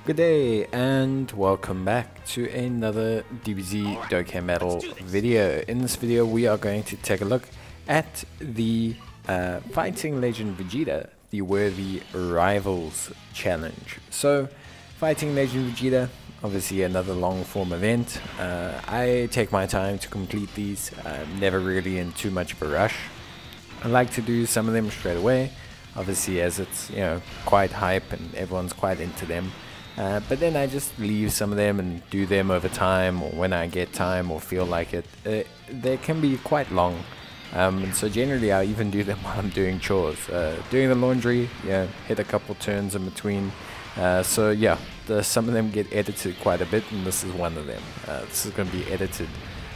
Good day and welcome back to another DBZ Dokkan Battle video. In this video we are going to take a look at the Fighting Legend Vegeta, the Worthy Rivals Challenge. So Fighting Legend Vegeta, obviously another long form event. I take my time to complete these, never really in too much of a rush. I like to do some of them straight away, obviously as it's quite hype and everyone's quite into them. But then I just leave some of them and do them over time, or when I get time or feel like it. They can be quite long, and so generally I even do them while I'm doing chores. Doing the laundry, hit a couple turns in between. So yeah, some of them get edited quite a bit, and this is one of them. This is going to be edited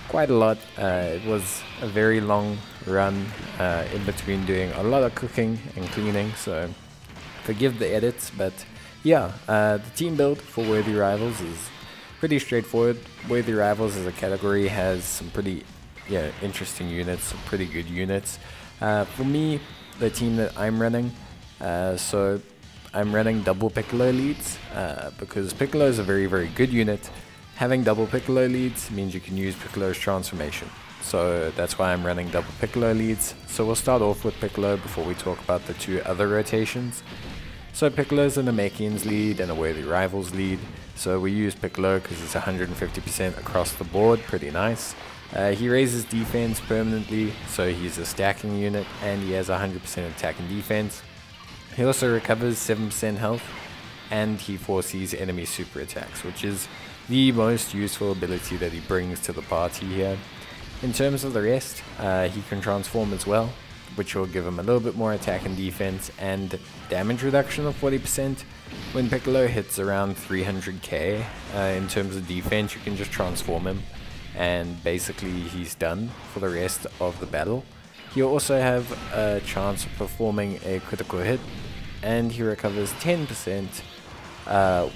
quite a lot. It was a very long run in between doing a lot of cooking and cleaning, so forgive the edits, but yeah, the team build for Worthy Rivals is pretty straightforward. Worthy Rivals as a category has some pretty interesting units, some pretty good units. For me, the team that I'm running, so I'm running double Piccolo leads because Piccolo is a very good unit. Having double Piccolo leads means you can use Piccolo's transformation. So that's why I'm running double Piccolo leads. So we'll start off with Piccolo before we talk about the two other rotations. So Piccolo's in a Namekian's lead and a Worthy Rivals lead. So we use Piccolo because it's 150% across the board, pretty nice. He raises defense permanently, so he's a stacking unit, and he has 100% attack and defense. He also recovers 7% health, and he foresees enemy super attacks, which is the most useful ability that he brings to the party here. In terms of the rest, he can transform as well, which will give him a little bit more attack and defense and damage reduction of 40%. When Piccolo hits around 300k in terms of defense, you can just transform him and basically he's done for the rest of the battle. He'll also have a chance of performing a critical hit, and he recovers 10%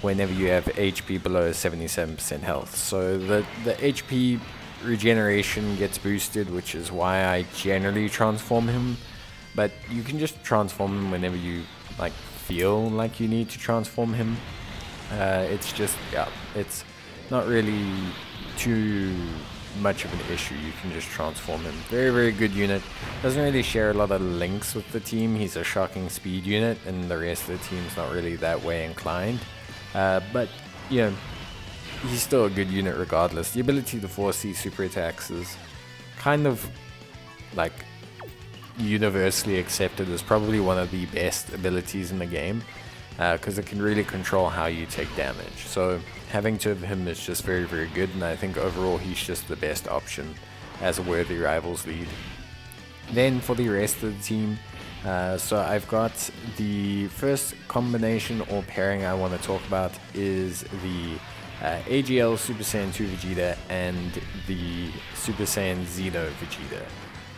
whenever you have HP below 77% health. So the HP regeneration gets boosted, which is why I generally transform him, but you can just transform him whenever you feel like you need to transform him. It's just it's not really too much of an issue. You can just transform him. Very good unit. Doesn't really share a lot of links with the team. He's a shocking speed unit and the rest of the team's not really that way inclined, but he's still a good unit regardless. The ability to foresee super attacks is kind of universally accepted as probably one of the best abilities in the game, because it can really control how you take damage. So having two of him is just very good, and I think overall he's just the best option as a Worthy Rivals lead. Then for the rest of the team, so I've got the first combination or pairing I want to talk about is the AGL Super Saiyan 2 Vegeta and the Super Saiyan Xeno Vegeta.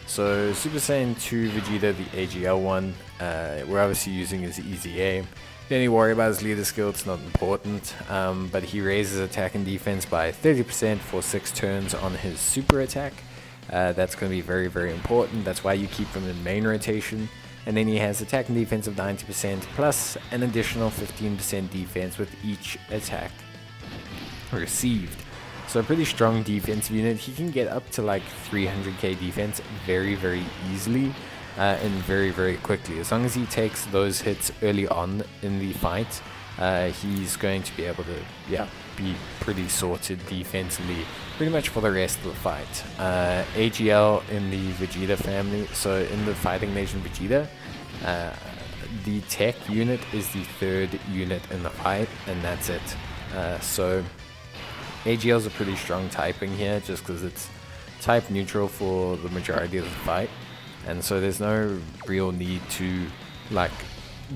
So Super Saiyan 2 Vegeta, the AGL one, we're obviously using his easy aim. Don't need to worry about his leader skill, it's not important, but he raises attack and defense by 30% for 6 turns on his super attack. That's going to be very important. That's why you keep him in main rotation. And then he has attack and defense of 90% plus an additional 15% defense with each attack received. So a pretty strong defensive unit. He can get up to 300k defense very easily and very quickly. As long as he takes those hits early on in the fight, he's going to be able to be pretty sorted defensively pretty much for the rest of the fight. AGL in the Vegeta family, so in the Fighting Legend Vegeta, the tech unit is the 3rd unit in the fight, and that's it. So AGL is a pretty strong typing here just because it's type neutral for the majority of the fight, and so there's no real need to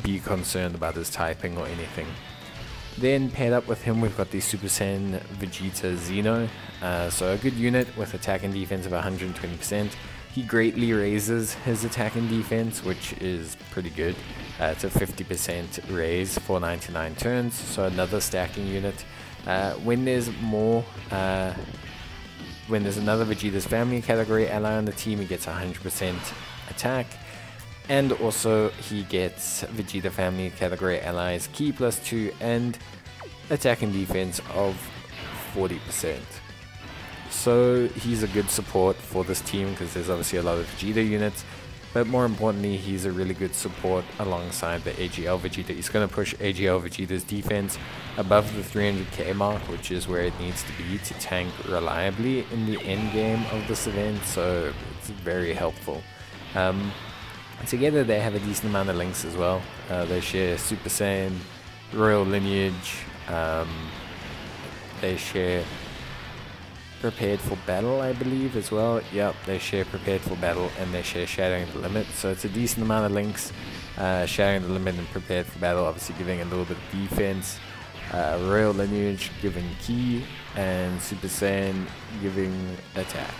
be concerned about his typing or anything. Then paired up with him we've got the Super Saiyan Vegeta Xeno, so a good unit with attack and defense of 120%. He greatly raises his attack and defense, which is pretty good. It's a 50% raise for 99 turns, so another stacking unit. When there's another Vegeta's family category ally on the team, he gets 100% attack, and also he gets Vegeta family category allies key +2 and attack and defense of 40%. So he's a good support for this team because there's obviously a lot of Vegeta units, but more importantly he's a really good support alongside the AGL Vegeta. He's going to push AGL Vegeta's defense above the 300k mark, which is where it needs to be to tank reliably in the end game of this event, so it's very helpful. Together they have a decent amount of links as well. They share Super Saiyan, Royal Lineage, they share Prepared for Battle, I believe, as well. Yep, they share Prepared for Battle, and they share Shattering the Limit, so it's a decent amount of links. Shattering the Limit and Prepared for Battle obviously giving a little bit of defense, Royal Lineage giving Ki, and Super Saiyan giving attack.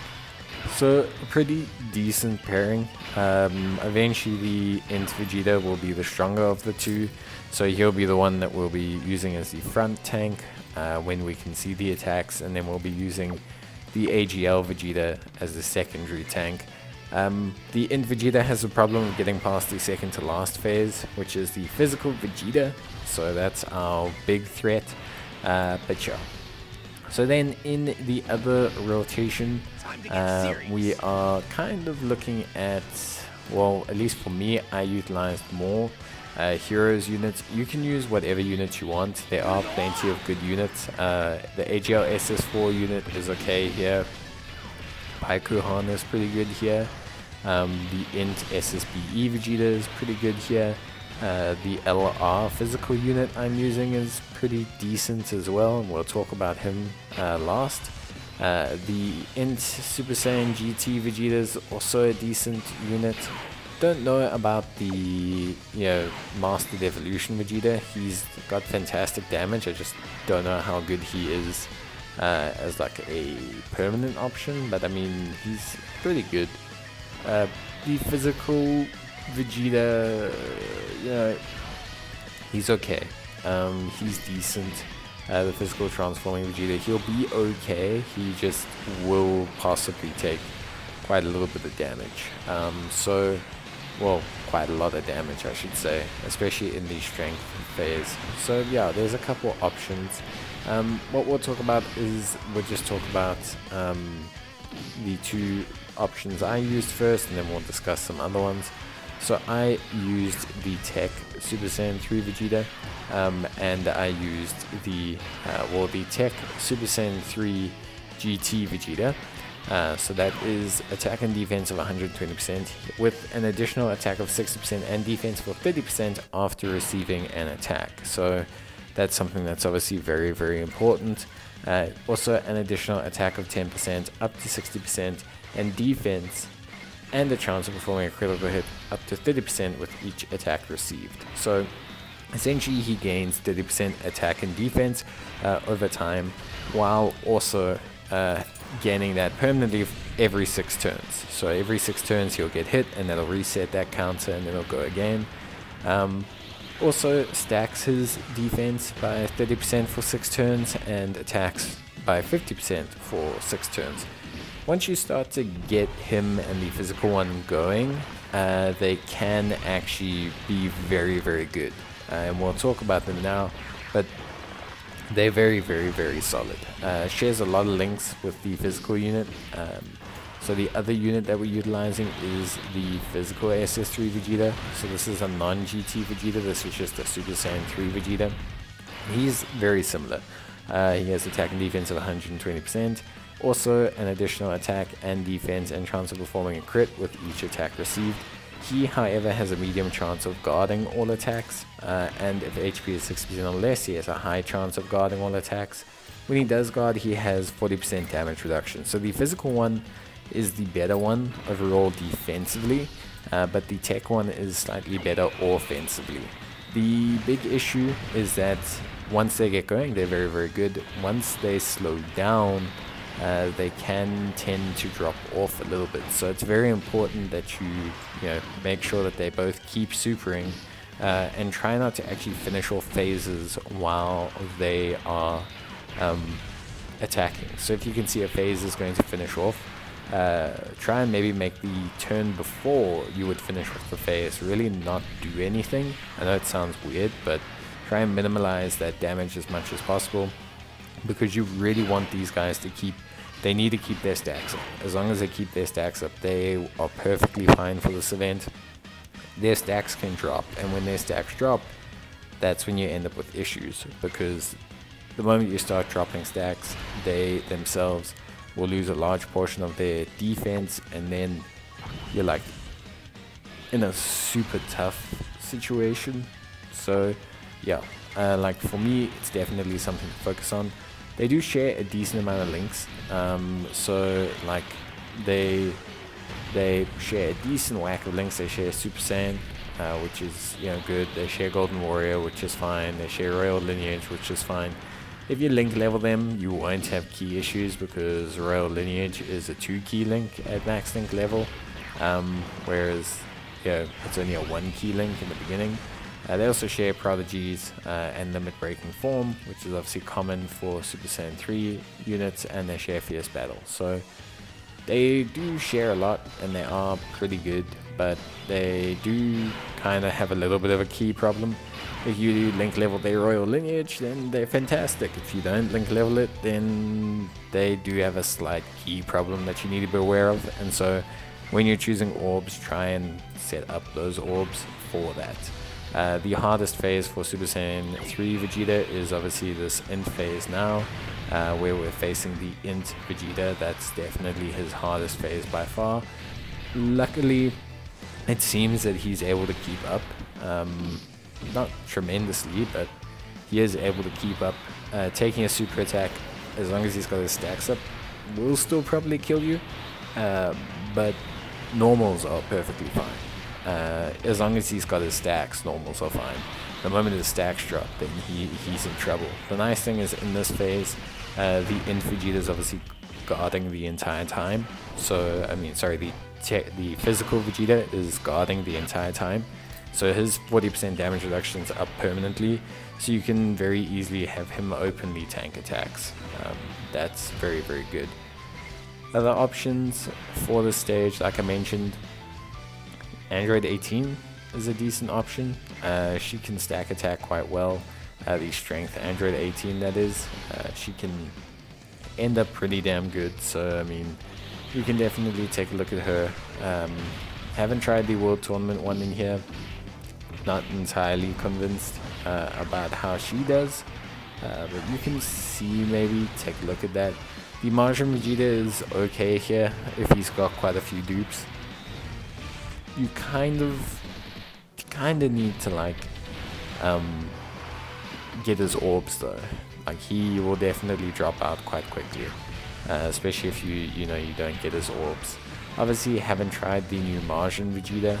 So a pretty decent pairing. Eventually the Int Vegeta will be the stronger of the two, so he'll be the one that we'll be using as the front tank when we can see the attacks, and then we'll be using the AGL Vegeta as the secondary tank. The Int Vegeta has a problem of getting past the second to last phase, which is the physical Vegeta, so that's our big threat. But yeah. So then in the other rotation, we are kind of looking at, well, at least for me, I utilized more Heroes units. You can use whatever units you want. There are plenty of good units. The AGL SS4 unit is okay here. Baikuhan is pretty good here. The Int SSBE Vegeta is pretty good here. The LR physical unit I'm using is pretty decent as well, and we'll talk about him last. The Int Super Saiyan GT Vegeta is also a decent unit. Don't know about the Mastered Evolution Vegeta. He's got fantastic damage. I just don't know how good he is as like a permanent option, but I mean he's pretty good. The physical Vegeta, he's okay. He's decent. The physical transforming Vegeta, he'll be okay. He just will possibly take quite a little bit of damage. Well, quite a lot of damage, I should say, especially in the strength phase. So yeah, there's a couple options. What we'll talk about is we'll just talk about the two options I used first, and then we'll discuss some other ones. So I used the Tech Super Saiyan 3 Vegeta, and I used the Tech Super Saiyan 3 GT Vegeta. So that is attack and defense of 120% with an additional attack of 60% and defense for 30% after receiving an attack. So that's something that's obviously very, very important. Also an additional attack of 10% up to 60% and defense and a chance of performing a critical hit up to 30% with each attack received. So essentially he gains 30% attack and defense over time, while also gaining that permanently every 6 turns. So every 6 turns he'll get hit, and that'll reset that counter, and then it'll go again. Also stacks his defense by 30% for 6 turns and attacks by 50% for 6 turns. Once you start to get him and the physical one going, they can actually be very, very good. And we'll talk about them now, but they're very, very, very solid. Shares a lot of links with the physical unit. So the other unit that we're utilizing is the physical SS3 Vegeta. So this is a non-GT Vegeta. This is just a Super Saiyan 3 Vegeta. He's very similar. He has attack and defense of 120%. Also an additional attack and defense and chance of performing a crit with each attack received. He, however, has a medium chance of guarding all attacks, and if HP is 60% or less, he has a high chance of guarding all attacks. When he does guard, he has 40% damage reduction. So the physical one is the better one overall defensively, but the tech one is slightly better offensively. The big issue is that once they get going, they're very, very good. Once they slow down, they can tend to drop off a little bit. So it's very important that you make sure that they both keep supering and try not to actually finish off phases while they are attacking. So if you can see a phase is going to finish off, try and maybe make the turn before you would finish off the phase. Really not do anything. I know it sounds weird, but try and minimize that damage as much as possible, because you really want these guys to keep, they need to keep their stacks up. As long as they keep their stacks up, they are perfectly fine for this event. Their stacks can drop, and when their stacks drop, that's when you end up with issues, because the moment you start dropping stacks, they themselves will lose a large portion of their defense, and then you're like in a super tough situation. So yeah, like for me, it's definitely something to focus on. They do share a decent amount of links, so like they share a decent whack of links. They share Super Saiyan, which is, you know, good. They share Golden Warrior, which is fine. They share Royal Lineage, which is fine. If you link level them, you won't have key issues, because Royal Lineage is a 2 key link at max link level, whereas, you know, it's only a 1 key link in the beginning. They also share Prodigies and Limit Breaking Form, which is obviously common for Super Saiyan 3 units, and they share Fierce Battle. So they do share a lot, and they are pretty good, but they do kind of have a little bit of a key problem. If you link level their Royal Lineage, then they're fantastic. If you don't link level it, then they do have a slight key problem that you need to be aware of. And so when you're choosing orbs, try and set up those orbs for that. The hardest phase for Super Saiyan 3 Vegeta is obviously this Int phase now, where we're facing the Int Vegeta. That's definitely his hardest phase by far. Luckily, it seems that he's able to keep up, not tremendously, but he is able to keep up. Taking a super attack, as long as he's got his stacks up, will still probably kill you, but normals are perfectly fine. As long as he's got his stacks, normals are fine. The moment his stacks drop, then he's in trouble. The nice thing is, in this phase, the Int Vegeta is obviously guarding the entire time. So, I mean, sorry, the physical Vegeta is guarding the entire time. So his 40% damage reduction is up permanently. So you can very easily have him openly tank attacks. That's very, very good. Other options for this stage, like I mentioned, Android 18 is a decent option. She can stack attack quite well. The strength Android 18, that is. She can end up pretty damn good. So, I mean, you can definitely take a look at her. Haven't tried the World Tournament one in here. Not entirely convinced about how she does. But you can see, maybe take a look at that. The Majin Vegeta is okay here if he's got quite a few dupes. You kind of need to like get his orbs though. Like, he will definitely drop out quite quickly, especially if you don't get his orbs. Obviously, haven't tried the new Majin Vegeta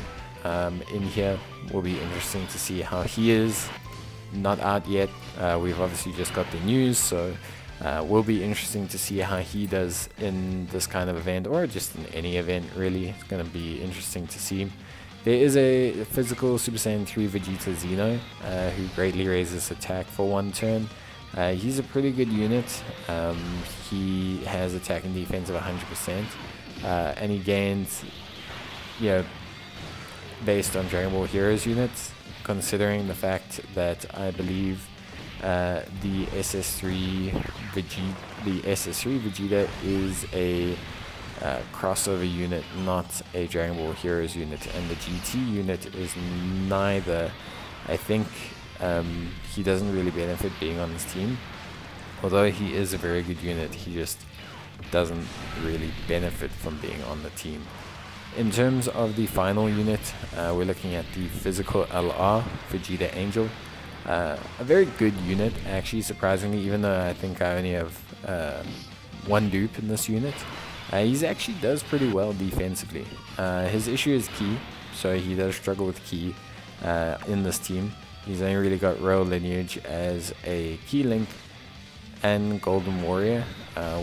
in here. Will be interesting to see how he is. Not out yet. We've obviously just got the news, so will be interesting to see how he does in this kind of event, or just in any event really. It's going to be interesting to see. There is a physical Super Saiyan 3 Vegeta Xeno, who greatly raises attack for 1 turn. He's a pretty good unit. He has attack and defense of 100%, and he gains, based on Dragon Ball Heroes units, considering the fact that I believe the SS3 Vegeta is a crossover unit, not a Dragon Ball Heroes unit, and the GT unit is neither. I think he doesn't really benefit being on this team. Although he is a very good unit, he just doesn't really benefit from being on the team. In terms of the final unit, we're looking at the physical LR Vegeta Angel. A very good unit, actually, surprisingly, even though I think I only have 1 dupe in this unit. He actually does pretty well defensively. His issue is key, so he does struggle with key in this team. He's only really got Royal Lineage as a key link, and Golden Warrior,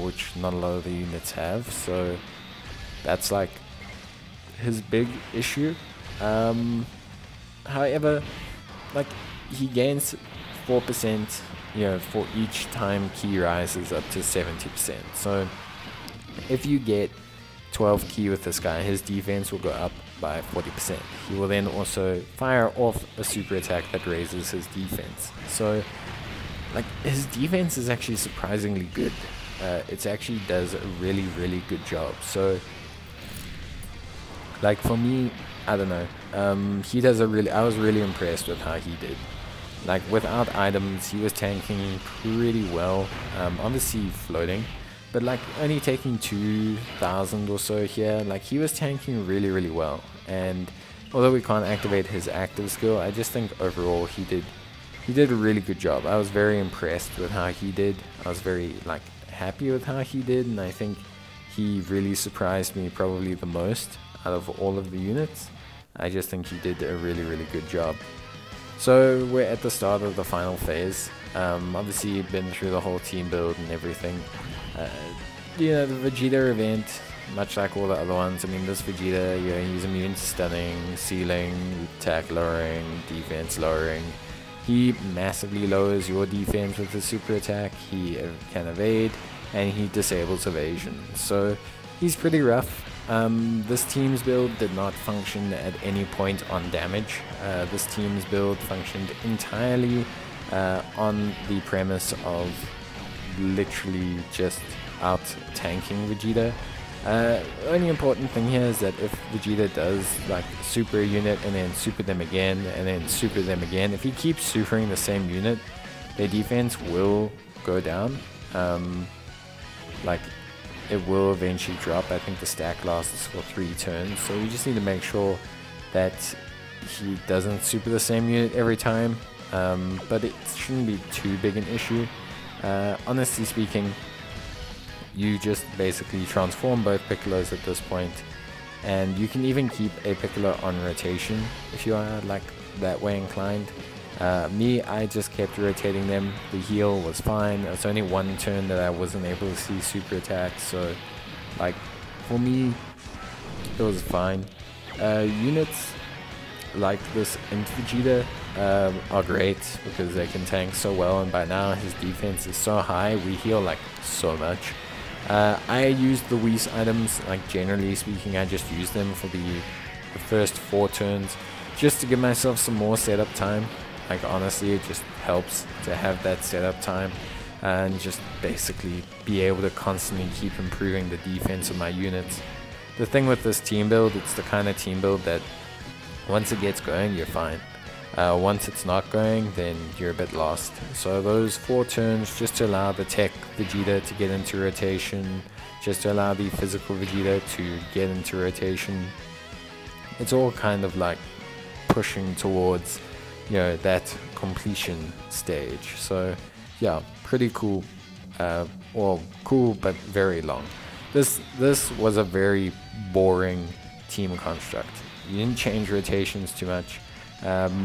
which not a lot of the units have, so that's like his big issue. However, like, he gains 4%, for each time key rises up to 70%. So if you get 12 key with this guy, his defense will go up by 40%. He will then also fire off a super attack that raises his defense. So like his defense is actually surprisingly good. It actually does a really good job. So like for me, I don't know, he does a really, I was really impressed with how he did. Like without items, he was tanking pretty well, obviously floating, but like only taking 2,000 or so here. Like he was tanking really well, and although we can't activate his active skill, I just think overall he did a really good job. I was very impressed with how he did. I was very like happy with how he did, and I think he really surprised me probably the most out of all of the units. I just think he did a really good job. So we're at the start of the final phase. Obviously been through the whole team build and everything. You know, the Vegeta event, much like all the other ones, I mean this Vegeta, you know, he's immune to stunning, sealing, attack lowering, defense lowering. He massively lowers your defense with his super attack, he can evade, and he disables evasion. So he's pretty rough. This team's build did not function at any point on damage. This team's build functioned entirely on the premise of literally just out tanking Vegeta. Only important thing here is that if Vegeta does like super a unit and then super them again and then super them again, if he keeps supering the same unit, their defense will go down. Like it will eventually drop. I think the stack lasts for 3 turns, so we just need to make sure that he doesn't super the same unit every time, but it shouldn't be too big an issue. Honestly speaking, you just basically transform both Piccolos at this point, and you can even keep a Piccolo on rotation if you are like that way inclined. Me, I just kept rotating them. The heal was fine. It's only one turn that I wasn't able to see super attacks, so like for me it was fine. Units like this Int Vegeta are great because they can tank so well, and by now his defense is so high, we heal like so much. I used the Whis items, like generally speaking I just use them for the first 4 turns just to give myself some more setup time. Like honestly, it just helps to have that setup time and just basically be able to constantly keep improving the defense of my units. The thing with this team build, it's the kind of team build that once it gets going, you're fine. Once it's not going, then you're a bit lost. So those 4 turns just to allow the tech Vegeta to get into rotation, just to allow the physical Vegeta to get into rotation, it's all kind of like pushing towards, you know, that completion stage. So yeah, pretty cool. Well, cool but very long. This was a very boring team construct. You didn't change rotations too much.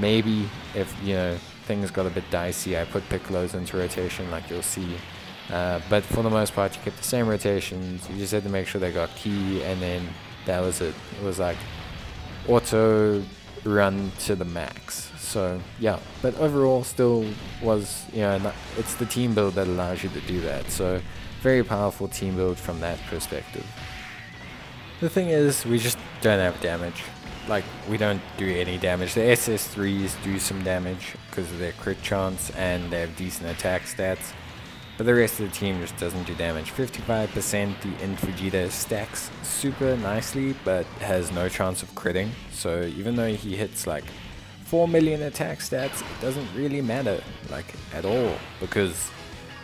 Maybe if, you know, things got a bit dicey, I put Piccolos into rotation like you'll see. But for the most part, you kept the same rotations. You just had to make sure they got key, and then that was it. It was like auto run to the max. So yeah, but overall still was, you know, it's the team build that allows you to do that. So very powerful team build from that perspective. The thing is, we just don't have damage. Like, we don't do any damage. The SS3s do some damage because of their crit chance and they have decent attack stats, but the rest of the team just doesn't do damage. 55%, the Int Vegeta stacks super nicely but has no chance of critting, so even though he hits like 4 million attack stats, it doesn't really matter, like, at all, because,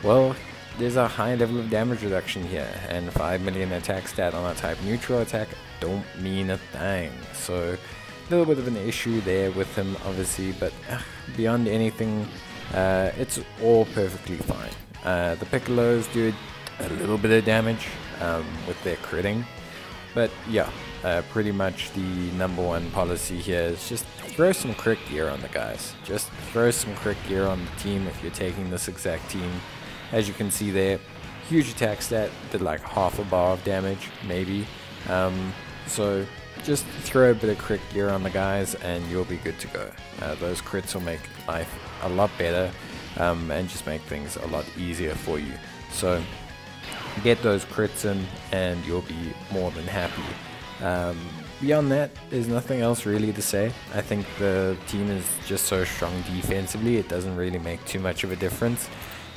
well, there's a high level of damage reduction here, and 5 million attack stat on a type neutral attack don't mean a thing. So a little bit of an issue there with him, obviously, but beyond anything, it's all perfectly fine. The Piccolos do a little bit of damage with their critting, but yeah, pretty much the #1 policy here is just throw some crit gear on the guys. Just throw some crit gear on the team if you're taking this exact team. As you can see there, huge attack stat, did like half a bar of damage, maybe. So just throw a bit of crit gear on the guys and you'll be good to go. Those crits will make life a lot better and just make things a lot easier for you. So get those crits in and you'll be more than happy. beyond that, there's nothing else really to say. I think the team is just so strong defensively, it doesn't really make too much of a difference.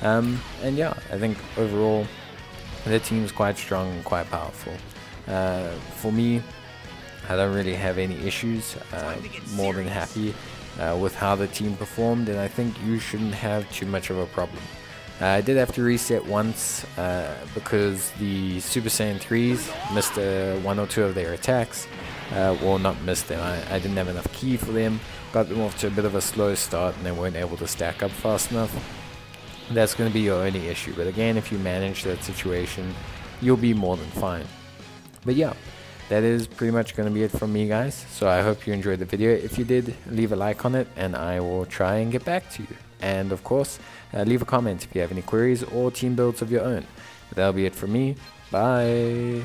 And yeah, I think overall the team is quite strong and quite powerful. For me, I don't really have any issues. More than happy with how the team performed, and I think you shouldn't have too much of a problem. I did have to reset once because the Super Saiyan 3s missed one or two of their attacks. Well, not missed them, I didn't have enough ki for them, got them off to a bit of a slow start and they weren't able to stack up fast enough. That's going to be your only issue, but again, if you manage that situation, you'll be more than fine. But yeah, that is pretty much going to be it from me, guys. So I hope you enjoyed the video. If you did, leave a like on it and I will try and get back to you. And of course, leave a comment if you have any queries or team builds of your own. That'll be it from me. Bye.